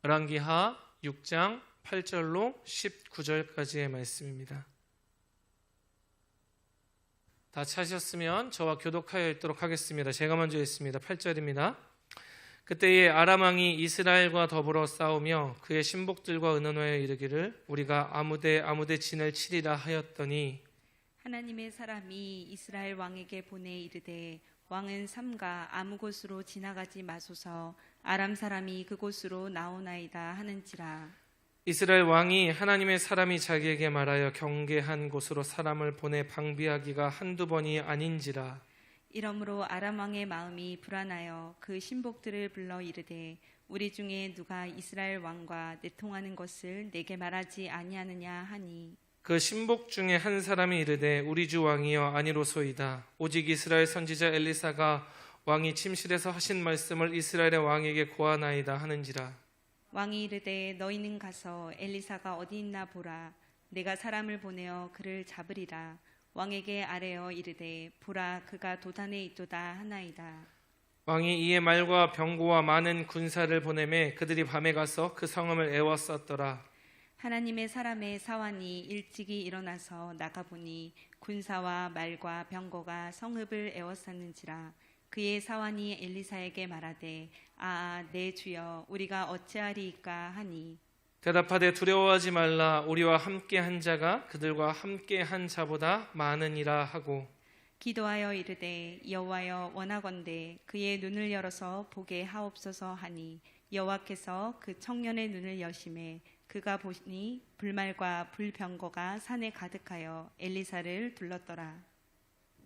열왕기하 6장 8절로 19절까지의 말씀입니다. 다 찾으셨으면 저와 교독하여 읽도록 하겠습니다. 제가 먼저 읽습니다. 8절입니다. 그때에 아람 왕이 이스라엘과 더불어 싸우며 그의 신복들과 의논하여 이르기를 우리가 아무데 진을 치리라 하였더니 하나님의 사람이 이스라엘 왕에게 보내 이르되 왕은 삼가 아무 곳으로 지나가지 마소서 아람 사람이 그곳으로 나오나이다 하는지라. 이스라엘 왕이 하나님의 사람이 자기에게 말하여 경계한 곳으로 사람을 보내 방비하기가 한두 번이 아닌지라. 이러므로 아람 왕의 마음이 불안하여 그 신복들을 불러 이르되 우리 중에 누가 이스라엘 왕과 내통하는 것을 내게 말하지 아니하느냐 하니 그 신복 중에 한 사람이 이르되 우리 주 왕이여 아니로소이다. 오직 이스라엘 선지자 엘리사가 왕이 침실에서 하신 말씀을 이스라엘의 왕에게 고하나이다 하는지라. 왕이 이르되 너희는 가서 엘리사가 어디 있나 보라. 내가 사람을 보내어 그를 잡으리라. 왕에게 아뢰어 이르되 보라 그가 도단에 있도다 하나이다. 왕이 이에 말과 병거와 많은 군사를 보내매 그들이 밤에 가서 그 성읍을 에워쌌더라. 하나님의 사람의 사환이 일찍이 일어나서 나가보니 군사와 말과 병거가 성읍을 에워쌌는지라. 그의 사환이 엘리사에게 말하되 내 주여 우리가 어찌하리이까 하니 대답하되 두려워하지 말라. 우리와 함께 한 자가 그들과 함께 한 자보다 많으니라 하고 기도하여 이르되 여호와여 원하건대 그의 눈을 열어서 보게 하옵소서 하니 여호와께서 그 청년의 눈을 여심해 그가 보니 불말과 불병거가 산에 가득하여 엘리사를 둘렀더라.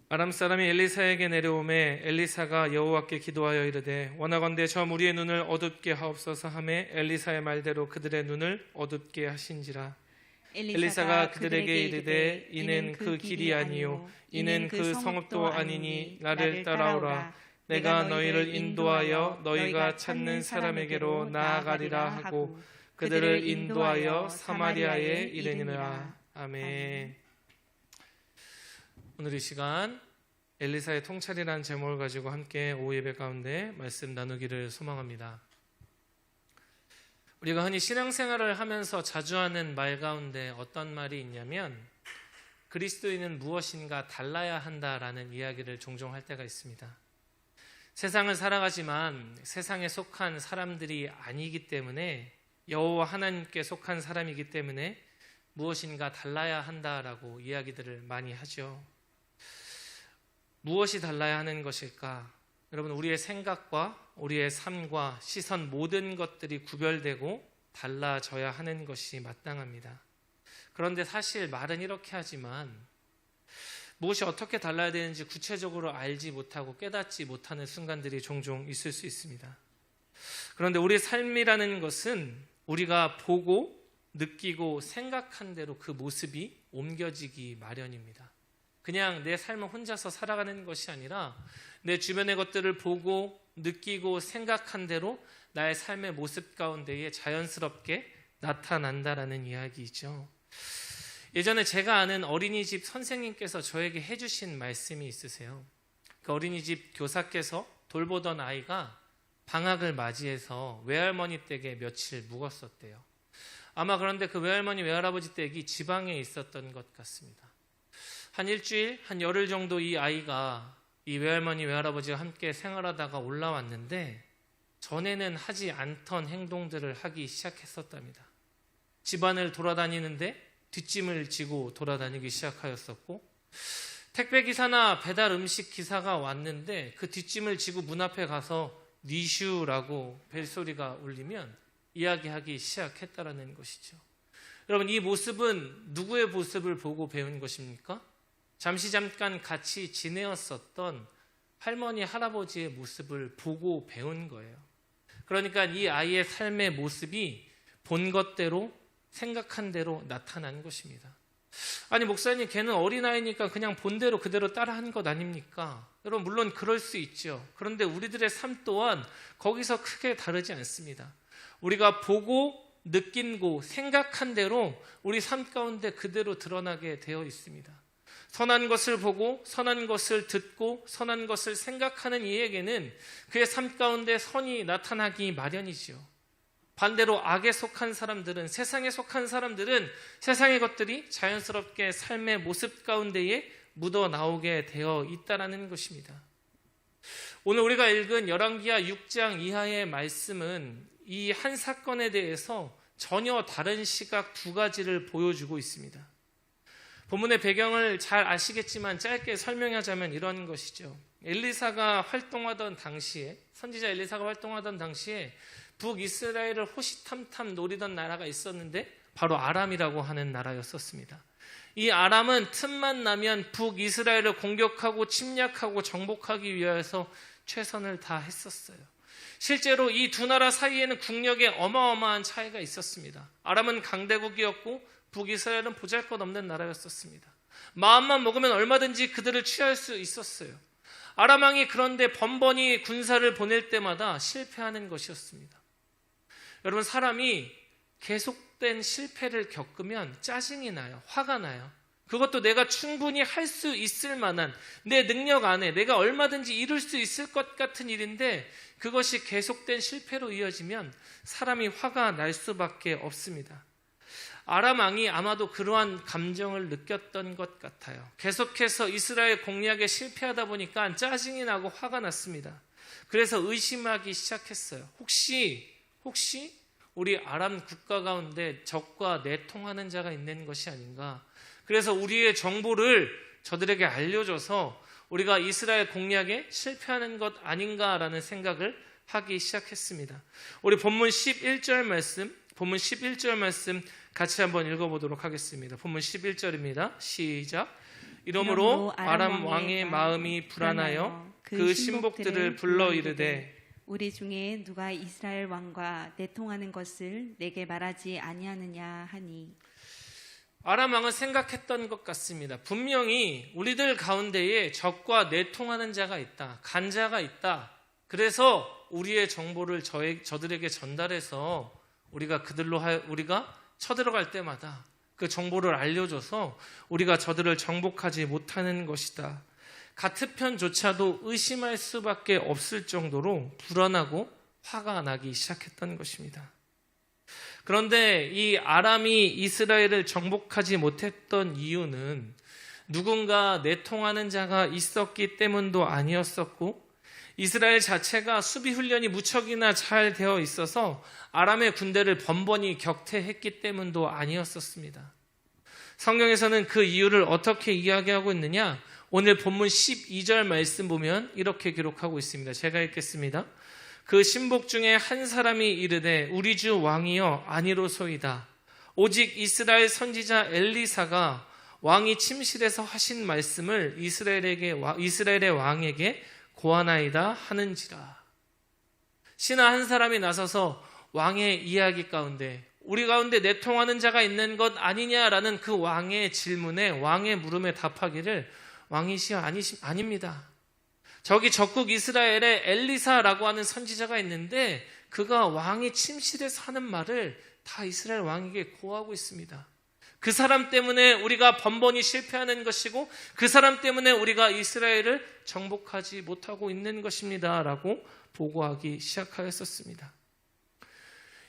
아람 사람이 엘리사에게 내려오매 엘리사가 여호와께 기도하여 이르되 원하건대 저 무리의 눈을 어둡게 하옵소서 하매 엘리사의 말대로 그들의 눈을 어둡게 하신지라. 엘리사가 그들에게 이르되 이는 그 길이 아니요 이는 그 성읍도 아니니 나를 따라오라. 내가 너희를 인도하여 너희가 찾는 사람에게로 나아가리라 하고 그들을 인도하여 사마리아에 이르니라. 아멘. 오늘 이 시간 엘리사의 통찰이라는 제목을 가지고 함께 오후 예배 가운데 말씀 나누기를 소망합니다. 우리가 흔히 신앙생활을 하면서 자주 하는 말 가운데 어떤 말이 있냐면 그리스도인은 무엇인가 달라야 한다라는 이야기를 종종 할 때가 있습니다. 세상을 살아가지만 세상에 속한 사람들이 아니기 때문에 여호와 하나님께 속한 사람이기 때문에 무엇인가 달라야 한다라고 이야기들을 많이 하죠. 무엇이 달라야 하는 것일까? 여러분, 우리의 생각과 우리의 삶과 시선 모든 것들이 구별되고 달라져야 하는 것이 마땅합니다. 그런데 사실 말은 이렇게 하지만 무엇이 어떻게 달라야 되는지 구체적으로 알지 못하고 깨닫지 못하는 순간들이 종종 있을 수 있습니다. 그런데 우리의 삶이라는 것은 우리가 보고 느끼고 생각한 대로 그 모습이 옮겨지기 마련입니다. 그냥 내 삶을 혼자서 살아가는 것이 아니라 내 주변의 것들을 보고 느끼고 생각한 대로 나의 삶의 모습 가운데에 자연스럽게 나타난다라는 이야기이죠. 예전에 제가 아는 어린이집 선생님께서 저에게 해주신 말씀이 있으세요. 그 어린이집 교사께서 돌보던 아이가 방학을 맞이해서 외할머니 댁에 며칠 묵었었대요. 아마 그런데 그 외할머니 외할아버지 댁이 지방에 있었던 것 같습니다. 한 일주일, 한 열흘 정도 이 아이가 이 외할머니 외할아버지와 함께 생활하다가 올라왔는데 전에는 하지 않던 행동들을 하기 시작했었답니다. 집안을 돌아다니는데 뒷짐을 지고 돌아다니기 시작하였었고, 택배기사나 배달 음식 기사가 왔는데 그 뒷짐을 지고 문 앞에 가서 니슈라고 벨소리가 울리면 이야기하기 시작했다라는 것이죠. 여러분, 이 모습은 누구의 모습을 보고 배운 것입니까? 잠깐 같이 지내었었던 할머니, 할아버지의 모습을 보고 배운 거예요. 그러니까 이 아이의 삶의 모습이 본 것대로 생각한 대로 나타난 것입니다. 아니, 목사님, 걔는 어린아이니까 그냥 본대로 그대로 따라한 것 아닙니까? 여러분, 물론 그럴 수 있죠. 그런데 우리들의 삶 또한 거기서 크게 다르지 않습니다. 우리가 보고 느끼고 생각한 대로 우리 삶 가운데 그대로 드러나게 되어 있습니다. 선한 것을 보고 선한 것을 듣고 선한 것을 생각하는 이에게는 그의 삶 가운데 선이 나타나기 마련이지요. 반대로 악에 속한 사람들은, 세상에 속한 사람들은 세상의 것들이 자연스럽게 삶의 모습 가운데에 묻어 나오게 되어 있다라는 것입니다. 오늘 우리가 읽은 열왕기하 6장 이하의 말씀은 이 한 사건에 대해서 전혀 다른 시각 두 가지를 보여주고 있습니다. 본문의 배경을 잘 아시겠지만 짧게 설명하자면 이런 것이죠. 엘리사가 활동하던 당시에, 선지자 엘리사가 활동하던 당시에 북이스라엘을 호시탐탐 노리던 나라가 있었는데 바로 아람이라고 하는 나라였었습니다. 이 아람은 틈만 나면 북이스라엘을 공격하고 침략하고 정복하기 위해서 최선을 다했었어요. 실제로 이 두 나라 사이에는 국력에 어마어마한 차이가 있었습니다. 아람은 강대국이었고 북이스라엘은 보잘것없는 나라였었습니다. 마음만 먹으면 얼마든지 그들을 취할 수 있었어요. 아람 왕이 그런데 번번이 군사를 보낼 때마다 실패하는 것이었습니다. 여러분, 사람이 계속된 실패를 겪으면 짜증이 나요. 화가 나요. 그것도 내가 충분히 할 수 있을 만한, 내 능력 안에 내가 얼마든지 이룰 수 있을 것 같은 일인데 그것이 계속된 실패로 이어지면 사람이 화가 날 수밖에 없습니다. 아람 왕이 아마도 그러한 감정을 느꼈던 것 같아요. 계속해서 이스라엘 공략에 실패하다 보니까 짜증이 나고 화가 났습니다. 그래서 의심하기 시작했어요. 혹시 우리 아람 국가 가운데 적과 내통하는 자가 있는 것이 아닌가? 그래서 우리의 정보를 저들에게 알려줘서 우리가 이스라엘 공략에 실패하는 것 아닌가라는 생각을 하기 시작했습니다. 우리 본문 11절 말씀 같이 한번 읽어보도록 하겠습니다. 본문 11절입니다. 시작. 이러므로 아람 왕의 마음이 불안하여 그 신복들을 불러 이르되 우리 중에 누가 이스라엘 왕과 내통하는 것을 내게 말하지 아니하느냐 하니. 아람 왕은 생각했던 것 같습니다. 분명히 우리들 가운데에 적과 내통하는 자가 있다, 간자가 있다. 그래서 우리의 정보를 저들에게 전달해서 우리가 쳐들어갈 때마다 그 정보를 알려줘서 우리가 저들을 정복하지 못하는 것이다. 같은 편조차도 의심할 수밖에 없을 정도로 불안하고 화가 나기 시작했던 것입니다. 그런데 이 아람이 이스라엘을 정복하지 못했던 이유는 누군가 내통하는 자가 있었기 때문도 아니었었고, 이스라엘 자체가 수비 훈련이 무척이나 잘 되어 있어서 아람의 군대를 번번이 격퇴했기 때문도 아니었었습니다. 성경에서는 그 이유를 어떻게 이야기하고 있느냐? 오늘 본문 12절 말씀 보면 이렇게 기록하고 있습니다. 제가 읽겠습니다. 그 신복 중에 한 사람이 이르되 우리 주 왕이여 아니로소이다. 오직 이스라엘 선지자 엘리사가 왕이 침실에서 하신 말씀을 이스라엘의 왕에게 고하나이다 하는지라. 신하 한 사람이 나서서 왕의 이야기 가운데 우리 가운데 내통하는 자가 있는 것 아니냐라는 그 왕의 질문에, 왕의 물음에 답하기를 왕이시여 아닙니다. 저기 적국 이스라엘에 엘리사라고 하는 선지자가 있는데 그가 왕의 침실에서 하는 말을 다 이스라엘 왕에게 고하고 있습니다. 그 사람 때문에 우리가 번번이 실패하는 것이고 그 사람 때문에 우리가 이스라엘을 정복하지 못하고 있는 것입니다 라고 보고하기 시작하였었습니다.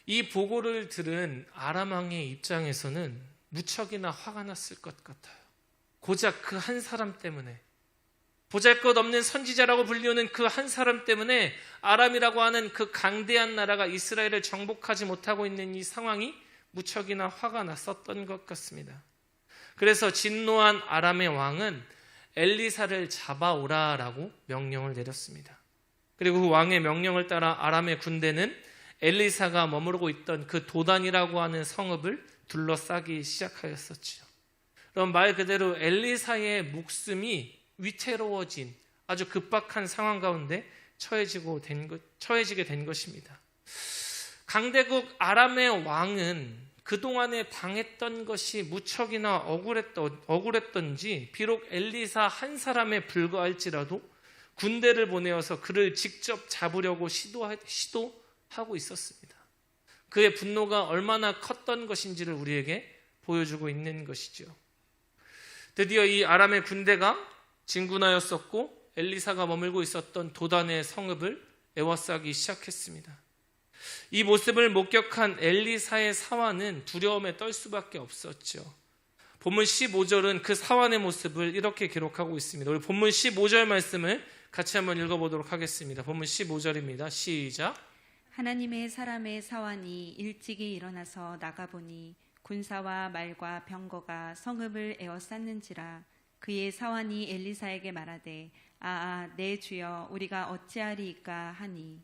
이 보고를 들은 아람 왕의 입장에서는 무척이나 화가 났을 것 같아요. 고작 그 한 사람 때문에, 보잘것없는 선지자라고 불리우는 그 한 사람 때문에 아람이라고 하는 그 강대한 나라가 이스라엘을 정복하지 못하고 있는 이 상황이 무척이나 화가 났었던 것 같습니다. 그래서 진노한 아람의 왕은 엘리사를 잡아오라라고 명령을 내렸습니다. 그리고 그 왕의 명령을 따라 아람의 군대는 엘리사가 머무르고 있던 그 도단이라고 하는 성읍을 둘러싸기 시작하였었죠. 그럼 말 그대로 엘리사의 목숨이 위태로워진 아주 급박한 상황 가운데 처해지게 된 것입니다. 강대국 아람의 왕은 그동안에 당했던 것이 무척이나 억울했던지 비록 엘리사 한 사람에 불과할지라도 군대를 보내어서 그를 직접 잡으려고 시도하고 있었습니다. 그의 분노가 얼마나 컸던 것인지를 우리에게 보여주고 있는 것이죠. 드디어 이 아람의 군대가 진군하였었고 엘리사가 머물고 있었던 도단의 성읍을 에워싸기 시작했습니다. 이 모습을 목격한 엘리사의 사환은 두려움에 떨 수밖에 없었죠. 본문 15절은 그 사환의 모습을 이렇게 기록하고 있습니다. 우리 본문 15절 말씀을 같이 한번 읽어보도록 하겠습니다. 본문 15절입니다. 시작. 하나님의 사람의 사환이 일찍이 일어나서 나가보니 군사와 말과 병거가 성읍을 에워쌌는지라. 그의 사환이 엘리사에게 말하되 내 주여 우리가 어찌하리이까 하니.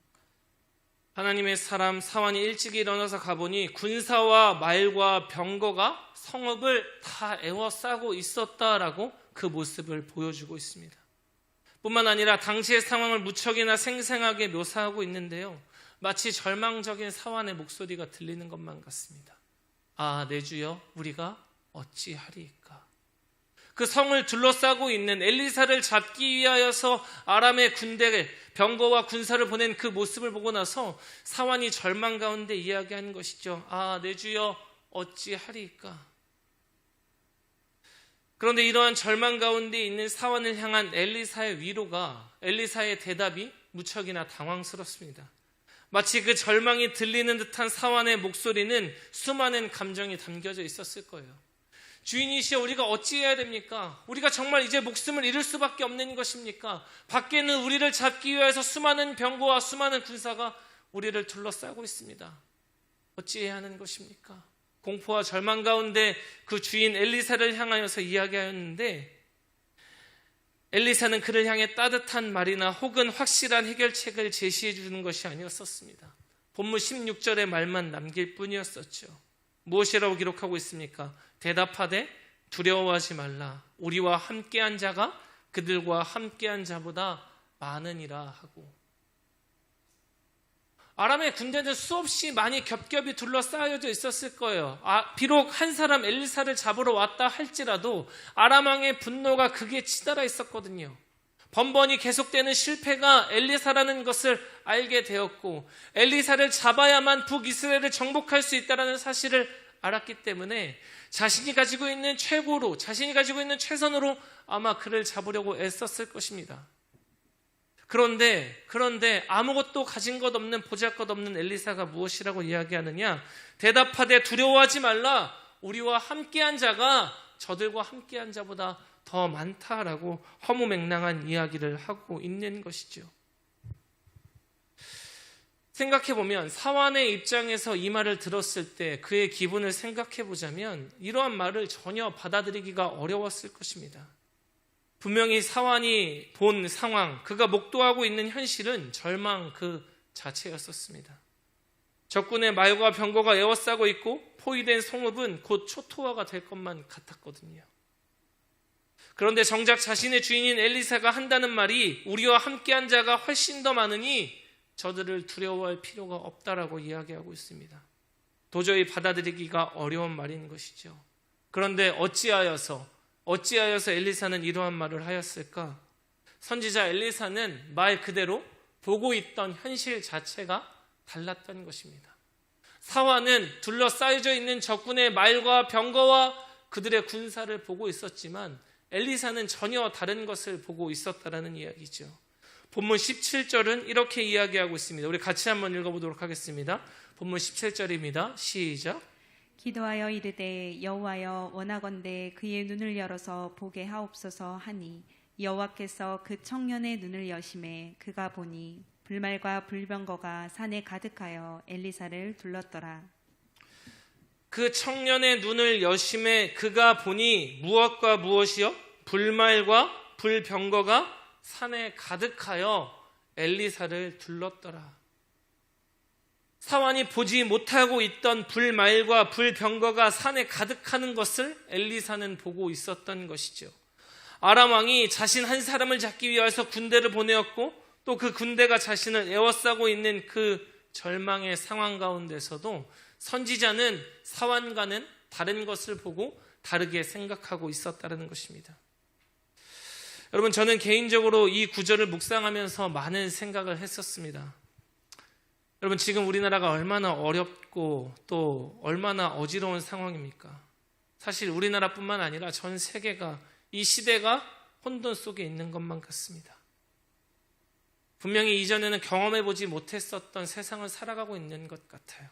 하나님의 사람 사환이 일찍이 일어나서 가보니 군사와 말과 병거가 성읍을 다 에워싸고 있었다라고 그 모습을 보여주고 있습니다. 뿐만 아니라 당시의 상황을 무척이나 생생하게 묘사하고 있는데요. 마치 절망적인 사환의 목소리가 들리는 것만 같습니다. 내 주여 우리가 어찌하리이까. 그 성을 둘러싸고 있는 엘리사를 잡기 위하여서 아람의 군대 병거와 군사를 보낸 그 모습을 보고 나서 사환이 절망 가운데 이야기하는 것이죠. 내 주여 어찌하리이까. 그런데 이러한 절망 가운데 있는 사환을 향한 엘리사의 위로가, 엘리사의 대답이 무척이나 당황스럽습니다. 마치 그 절망이 들리는 듯한 사환의 목소리는 수많은 감정이 담겨져 있었을 거예요. 주인이시여 우리가 어찌해야 됩니까? 우리가 정말 이제 목숨을 잃을 수밖에 없는 것입니까? 밖에는 우리를 잡기 위해서 수많은 병거와 수많은 군사가 우리를 둘러싸고 있습니다. 어찌해야 하는 것입니까? 공포와 절망 가운데 그 주인 엘리사를 향하여서 이야기하였는데 엘리사는 그를 향해 따뜻한 말이나 혹은 확실한 해결책을 제시해 주는 것이 아니었었습니다. 본문 16절의 말만 남길 뿐이었었죠. 무엇이라고 기록하고 있습니까? 대답하되 두려워하지 말라. 우리와 함께한 자가 그들과 함께한 자보다 많으니라 하고. 아람의 군대는 수없이 많이 겹겹이 둘러싸여져 있었을 거예요. 비록 한 사람 엘리사를 잡으러 왔다 할지라도 아람 왕의 분노가 극에 치달아 있었거든요. 번번이 계속되는 실패가 엘리사라는 것을 알게 되었고 엘리사를 잡아야만 북이스라엘을 정복할 수 있다는 사실을 알았기 때문에 자신이 가지고 있는 최고로, 자신이 가지고 있는 최선으로 아마 그를 잡으려고 애썼을 것입니다. 그런데 아무것도 가진 것 없는 보잘것없는 엘리사가 무엇이라고 이야기하느냐? 대답하되 두려워하지 말라. 우리와 함께한 자가 저들과 함께한 자보다 더 많다라고 허무맹랑한 이야기를 하고 있는 것이죠. 생각해보면 사환의 입장에서 이 말을 들었을 때 그의 기분을 생각해보자면 이러한 말을 전혀 받아들이기가 어려웠을 것입니다. 분명히 사환이 본 상황, 그가 목도하고 있는 현실은 절망 그 자체였었습니다. 적군의 말과 병거가 에워싸고 있고 포위된 성읍은 곧 초토화가 될 것만 같았거든요. 그런데 정작 자신의 주인인 엘리사가 한다는 말이 우리와 함께한 자가 훨씬 더 많으니 저들을 두려워할 필요가 없다라고 이야기하고 있습니다. 도저히 받아들이기가 어려운 말인 것이죠. 그런데 어찌하여서 엘리사는 이러한 말을 하였을까? 선지자 엘리사는 말 그대로 보고 있던 현실 자체가 달랐던 것입니다. 사환은 둘러싸여져 있는 적군의 말과 병거와 그들의 군사를 보고 있었지만 엘리사는 전혀 다른 것을 보고 있었다라는 이야기죠. 본문 17절은 이렇게 이야기하고 있습니다. 우리 같이 한번 읽어보도록 하겠습니다. 본문 17절입니다. 시작. 기도하여 이르되 여호와여 원하건대 그의 눈을 열어서 보게 하옵소서 하니 여호와께서 그 청년의 눈을 여심해 그가 보니 불말과 불병거가 산에 가득하여 엘리사를 둘렀더라. 그 청년의 눈을 여심해 그가 보니 무엇과 무엇이요? 불말과 불병거가 산에 가득하여 엘리사를 둘렀더라. 사환이 보지 못하고 있던 불말과 불병거가 산에 가득하는 것을 엘리사는 보고 있었던 것이죠. 아람 왕이 자신 한 사람을 잡기 위해서 군대를 보내었고 또 그 군대가 자신을 에워싸고 있는 그 절망의 상황 가운데서도 선지자는 사환과는 다른 것을 보고 다르게 생각하고 있었다는 것입니다. 여러분, 저는 개인적으로 이 구절을 묵상하면서 많은 생각을 했었습니다. 여러분, 지금 우리나라가 얼마나 어렵고 또 얼마나 어지러운 상황입니까? 사실 우리나라뿐만 아니라 전 세계가 이 시대가 혼돈 속에 있는 것만 같습니다. 분명히 이전에는 경험해보지 못했었던 세상을 살아가고 있는 것 같아요.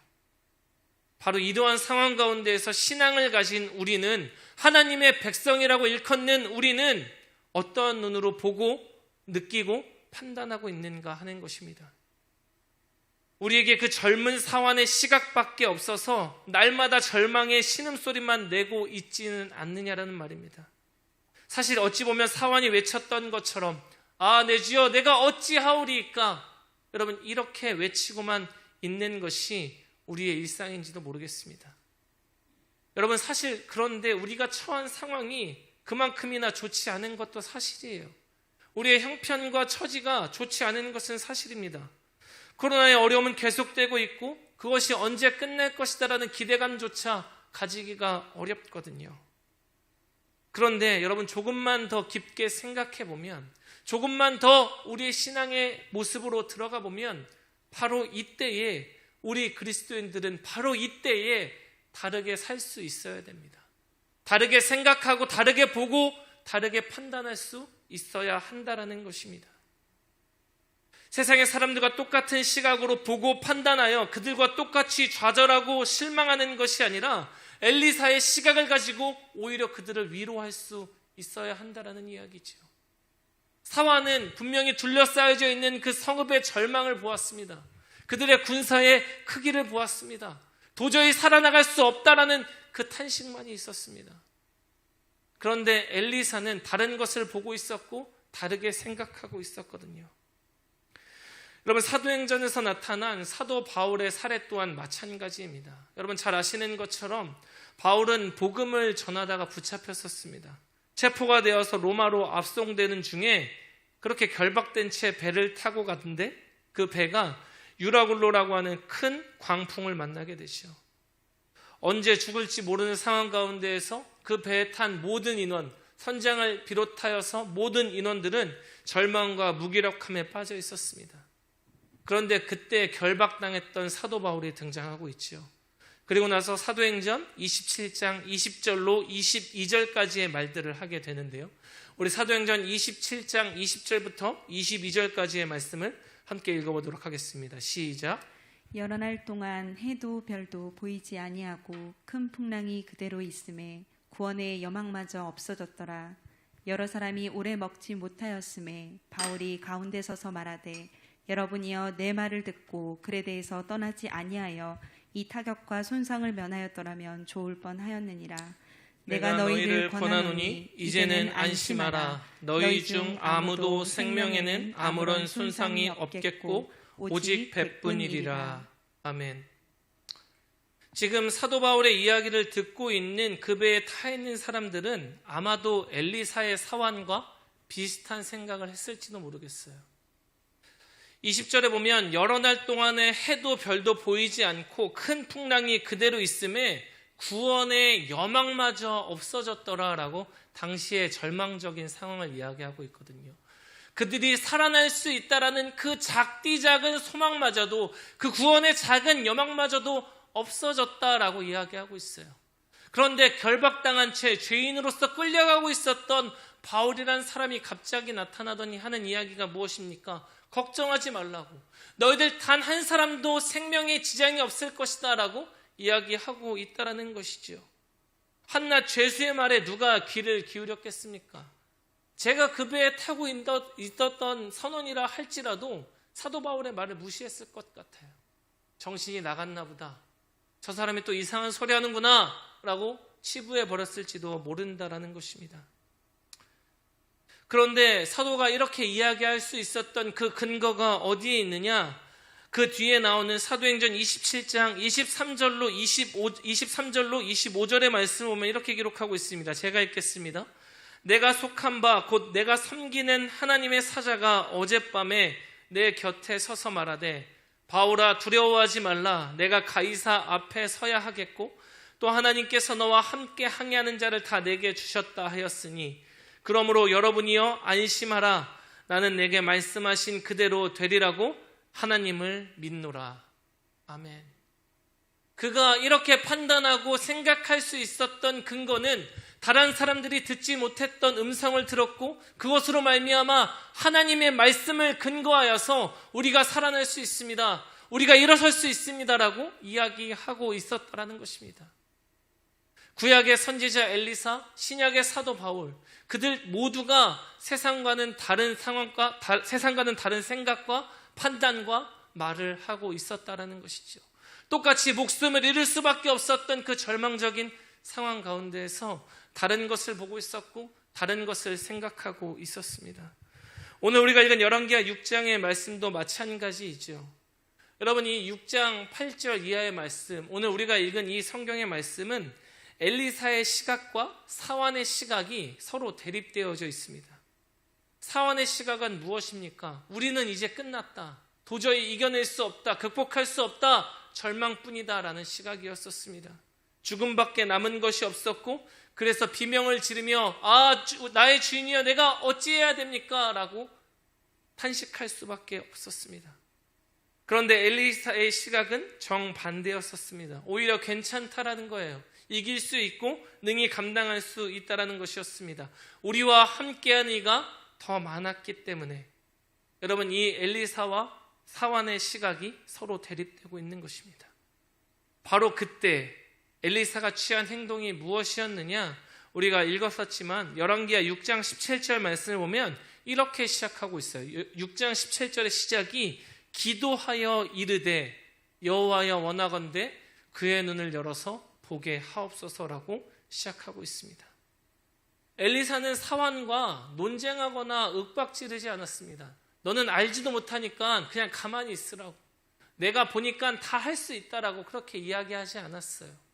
바로 이러한 상황 가운데에서 신앙을 가진 우리는, 하나님의 백성이라고 일컫는 우리는 어떠한 눈으로 보고 느끼고 판단하고 있는가 하는 것입니다. 우리에게 그 젊은 사환의 시각밖에 없어서 날마다 절망의 신음소리만 내고 있지는 않느냐라는 말입니다. 사실 어찌 보면 사환이 외쳤던 것처럼 내 주여 내가 어찌하오리이까, 여러분 이렇게 외치고만 있는 것이 우리의 일상인지도 모르겠습니다. 여러분 사실 그런데 우리가 처한 상황이 그만큼이나 좋지 않은 것도 사실이에요. 우리의 형편과 처지가 좋지 않은 것은 사실입니다. 코로나의 어려움은 계속되고 있고 그것이 언제 끝날 것이다라는 기대감조차 가지기가 어렵거든요. 그런데 여러분 조금만 더 깊게 생각해 보면, 조금만 더 우리의 신앙의 모습으로 들어가 보면 바로 이때에 우리 그리스도인들은 바로 이때에 다르게 살 수 있어야 됩니다. 다르게 생각하고 다르게 보고 다르게 판단할 수 있어야 한다라는 것입니다. 세상의 사람들과 똑같은 시각으로 보고 판단하여 그들과 똑같이 좌절하고 실망하는 것이 아니라 엘리사의 시각을 가지고 오히려 그들을 위로할 수 있어야 한다라는 이야기죠. 사환은 분명히 둘러싸여져 있는 그 성읍의 절망을 보았습니다. 그들의 군사의 크기를 보았습니다. 도저히 살아나갈 수 없다라는 그 탄식만이 있었습니다. 그런데 엘리사는 다른 것을 보고 있었고 다르게 생각하고 있었거든요. 여러분 사도행전에서 나타난 사도 바울의 사례 또한 마찬가지입니다. 여러분 잘 아시는 것처럼 바울은 복음을 전하다가 붙잡혔었습니다. 체포가 되어서 로마로 압송되는 중에 그렇게 결박된 채 배를 타고 갔는데 그 배가 유라굴로라고 하는 큰 광풍을 만나게 되죠. 언제 죽을지 모르는 상황 가운데에서 그 배에 탄 모든 인원, 선장을 비롯하여서 모든 인원들은 절망과 무기력함에 빠져 있었습니다. 그런데 그때 결박당했던 사도 바울이 등장하고 있죠. 그리고 나서 사도행전 27장 20절로 22절까지의 말들을 하게 되는데요. 우리 사도행전 27장 20절부터 22절까지의 말씀을 함께 읽어보도록 하겠습니다. 시작. 여러 날 동안 해도 별도 보이지 아니하고 큰 풍랑이 그대로 있음에 구원의 여망마저 없어졌더라. 여러 사람이 오래 먹지 못하였음에 바울이 가운데 서서 말하되 여러분이여 내 말을 듣고 그레데에서 떠나지 아니하여 이 타격과 손상을 면하였더라면 좋을 뻔하였느니라. 내가 너희를 권하노니 이제는 안심하라. 너희 중 아무도 생명에는 아무런 손상이 없겠고 오직 배뿐이리라. 아멘. 지금 사도 바울의 이야기를 듣고 있는 그 배에 타 있는 사람들은 아마도 엘리사의 사환과 비슷한 생각을 했을지도 모르겠어요. 20절에 보면 여러 날 동안에 해도 별도 보이지 않고 큰 풍랑이 그대로 있음에 구원의 여망마저 없어졌더라라고 당시의 절망적인 상황을 이야기하고 있거든요. 그들이 살아날 수 있다라는 그 작디 작은 소망마저도, 그 구원의 작은 여망마저도 없어졌다라고 이야기하고 있어요. 그런데 결박당한 채 죄인으로서 끌려가고 있었던 바울이라는 사람이 갑자기 나타나더니 하는 이야기가 무엇입니까? 걱정하지 말라고, 너희들 단 한 사람도 생명에 지장이 없을 것이다 라고 이야기하고 있다라는 것이죠. 한낱 죄수의 말에 누가 귀를 기울였겠습니까? 제가 그 배에 타고 있었던 선원이라 할지라도 사도 바울의 말을 무시했을 것 같아요. 정신이 나갔나 보다, 저 사람이 또 이상한 소리 하는구나 라고 치부해 버렸을지도 모른다라는 것입니다. 그런데 사도가 이렇게 이야기할 수 있었던 그 근거가 어디에 있느냐? 그 뒤에 나오는 사도행전 27장 23절로 25절의 말씀을 보면 이렇게 기록하고 있습니다. 제가 읽겠습니다. 내가 속한 바 곧 내가 섬기는 하나님의 사자가 어젯밤에 내 곁에 서서 말하되 바울아 두려워하지 말라. 내가 가이사 앞에 서야 하겠고 또 하나님께서 너와 함께 항해하는 자를 다 내게 주셨다 하였으니 그러므로 여러분이여 안심하라. 나는 내게 말씀하신 그대로 되리라고 하나님을 믿노라. 아멘. 그가 이렇게 판단하고 생각할 수 있었던 근거는 다른 사람들이 듣지 못했던 음성을 들었고 그것으로 말미암아 하나님의 말씀을 근거하여서 우리가 살아날 수 있습니다. 우리가 일어설 수 있습니다라고 이야기하고 있었다라는 것입니다. 구약의 선지자 엘리사, 신약의 사도 바울, 그들 모두가 세상과는 다른 상황과 세상과는 다른 생각과 판단과 말을 하고 있었다라는 것이죠. 똑같이 목숨을 잃을 수밖에 없었던 그 절망적인 상황 가운데에서 다른 것을 보고 있었고 다른 것을 생각하고 있었습니다. 오늘 우리가 읽은 열왕기하 6장의 말씀도 마찬가지이죠. 여러분, 이 6장 8절 이하의 말씀, 오늘 우리가 읽은 이 성경의 말씀은 엘리사의 시각과 사환의 시각이 서로 대립되어져 있습니다. 사환의 시각은 무엇입니까? 우리는 이제 끝났다. 도저히 이겨낼 수 없다. 극복할 수 없다. 절망뿐이다 라는 시각이었었습니다. 죽음밖에 남은 것이 없었고 그래서 비명을 지르며 나의 주인이여 내가 어찌해야 됩니까? 라고 탄식할 수밖에 없었습니다. 그런데 엘리사의 시각은 정반대였었습니다. 오히려 괜찮다라는 거예요. 이길 수 있고 능히 감당할 수 있다라는 것이었습니다. 우리와 함께한 이가 더 많았기 때문에 여러분, 이 엘리사와 사환의 시각이 서로 대립되고 있는 것입니다. 바로 그때 엘리사가 취한 행동이 무엇이었느냐? 우리가 읽었었지만 열왕기하 6장 17절 말씀을 보면 이렇게 시작하고 있어요. 6장 17절의 시작이 기도하여 이르되 여호와여 원하건대 그의 눈을 열어서 보게 하옵소서라고 시작하고 있습니다. 엘리사는 사환과 논쟁하거나 윽박지르지 않았습니다. 너는 알지도 못하니까 그냥 가만히 있으라고, 내가 보니까 다 할 수 있다라고 그렇게 이야기하지 않았어요.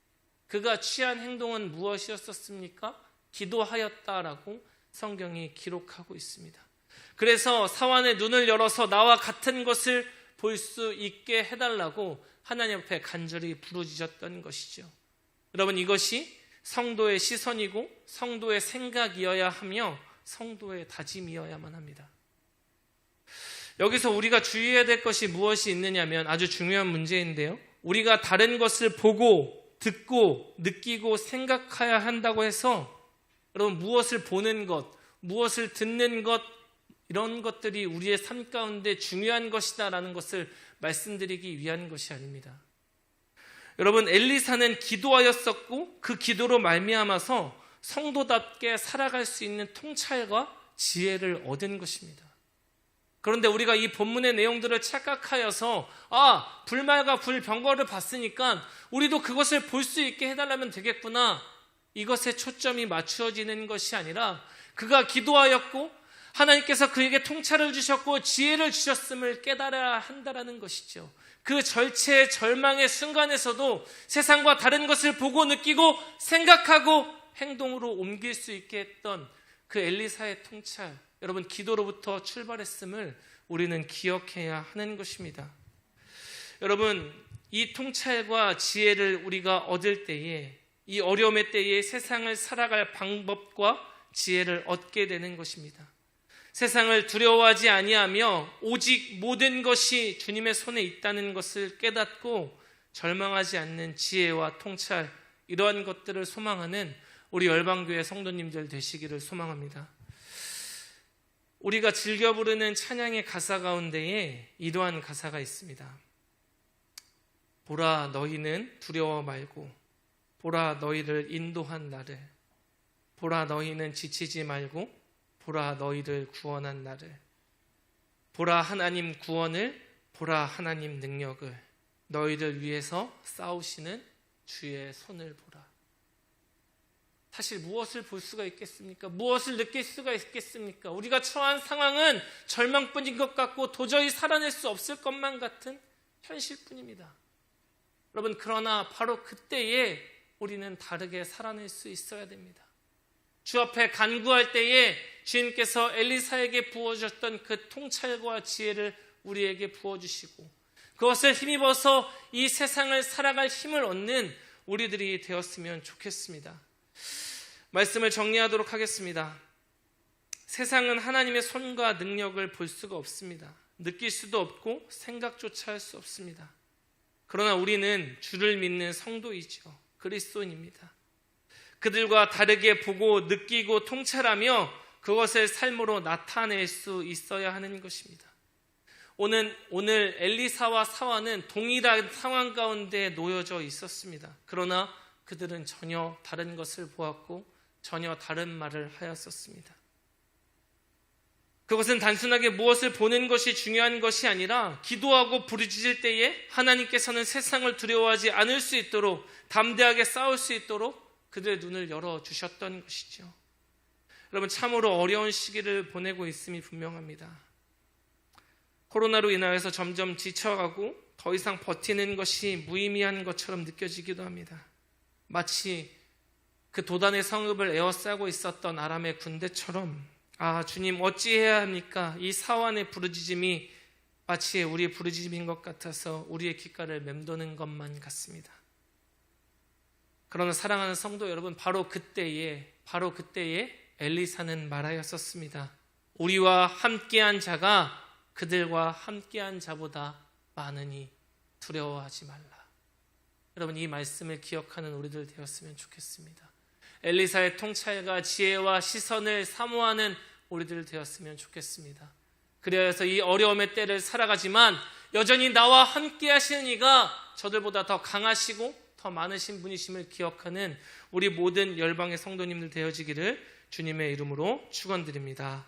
그가 취한 행동은 무엇이었습니까? 기도하였다라고 성경이 기록하고 있습니다. 그래서 사환의 눈을 열어서 나와 같은 것을 볼 수 있게 해달라고 하나님 앞에 간절히 부르짖었던 것이죠. 여러분, 이것이 성도의 시선이고 성도의 생각이어야 하며 성도의 다짐이어야만 합니다. 여기서 우리가 주의해야 될 것이 무엇이 있느냐면 아주 중요한 문제인데요. 우리가 다른 것을 보고 듣고 느끼고 생각해야 한다고 해서 여러분, 무엇을 보는 것, 무엇을 듣는 것, 이런 것들이 우리의 삶 가운데 중요한 것이다라는 것을 말씀드리기 위한 것이 아닙니다. 여러분, 엘리사는 기도하였었고 그 기도로 말미암아서 성도답게 살아갈 수 있는 통찰과 지혜를 얻은 것입니다. 그런데 우리가 이 본문의 내용들을 착각하여서 불말과 불병거를 봤으니까 우리도 그것을 볼 수 있게 해달라면 되겠구나, 이것에 초점이 맞추어지는 것이 아니라 그가 기도하였고 하나님께서 그에게 통찰을 주셨고 지혜를 주셨음을 깨달아야 한다는 것이죠. 그 절체의 절망의 순간에서도 세상과 다른 것을 보고 느끼고 생각하고 행동으로 옮길 수 있게 했던 그 엘리사의 통찰, 여러분, 기도로부터 출발했음을 우리는 기억해야 하는 것입니다. 여러분, 이 통찰과 지혜를 우리가 얻을 때에 이 어려움의 때에 세상을 살아갈 방법과 지혜를 얻게 되는 것입니다. 세상을 두려워하지 아니하며 오직 모든 것이 주님의 손에 있다는 것을 깨닫고 절망하지 않는 지혜와 통찰, 이러한 것들을 소망하는 우리 열방교회 성도님들 되시기를 소망합니다. 우리가 즐겨 부르는 찬양의 가사 가운데에 이러한 가사가 있습니다. 보라, 너희는 두려워 말고, 보라, 너희를 인도한 나를, 보라, 너희는 지치지 말고, 보라, 너희를 구원한 나를, 보라, 하나님 구원을, 보라, 하나님 능력을, 너희를 위해서 싸우시는 주의 손을 보라. 사실 무엇을 볼 수가 있겠습니까? 무엇을 느낄 수가 있겠습니까? 우리가 처한 상황은 절망뿐인 것 같고 도저히 살아낼 수 없을 것만 같은 현실뿐입니다. 여러분, 그러나 바로 그때에 우리는 다르게 살아낼 수 있어야 됩니다. 주 앞에 간구할 때에 주님께서 엘리사에게 부어주셨던 그 통찰과 지혜를 우리에게 부어주시고 그것을 힘입어서 이 세상을 살아갈 힘을 얻는 우리들이 되었으면 좋겠습니다. 말씀을 정리하도록 하겠습니다. 세상은 하나님의 손과 능력을 볼 수가 없습니다. 느낄 수도 없고 생각조차 할 수 없습니다. 그러나 우리는 주를 믿는 성도이죠. 그리스도인입니다. 그들과 다르게 보고 느끼고 통찰하며 그것을 삶으로 나타낼 수 있어야 하는 것입니다. 오늘 엘리사와 사환은 동일한 상황 가운데 놓여져 있었습니다. 그러나 그들은 전혀 다른 것을 보았고 전혀 다른 말을 하였었습니다. 그것은 단순하게 무엇을 보는 것이 중요한 것이 아니라 기도하고 부르짖을 때에 하나님께서는 세상을 두려워하지 않을 수 있도록 담대하게 싸울 수 있도록 그들의 눈을 열어주셨던 것이죠. 여러분, 참으로 어려운 시기를 보내고 있음이 분명합니다. 코로나로 인하여서 점점 지쳐가고 더 이상 버티는 것이 무의미한 것처럼 느껴지기도 합니다. 마치 그 도단의 성읍을 에워싸고 있었던 아람의 군대처럼, 아, 주님 어찌해야 합니까? 이 사환의 부르짖음이 마치 우리의 부르짖음인 것 같아서 우리의 귓가를 맴도는 것만 같습니다. 그러나 사랑하는 성도 여러분, 바로 그때에 엘리사는 말하였었습니다. 우리와 함께한 자가 그들과 함께한 자보다 많으니 두려워하지 말라. 여러분, 이 말씀을 기억하는 우리들 되었으면 좋겠습니다. 엘리사의 통찰과 지혜와 시선을 사모하는 우리들 되었으면 좋겠습니다. 그래서 이 어려움의 때를 살아가지만 여전히 나와 함께 하시는 이가 저들보다 더 강하시고 더 많으신 분이심을 기억하는 우리 모든 열방의 성도님들 되어지기를 주님의 이름으로 축원드립니다.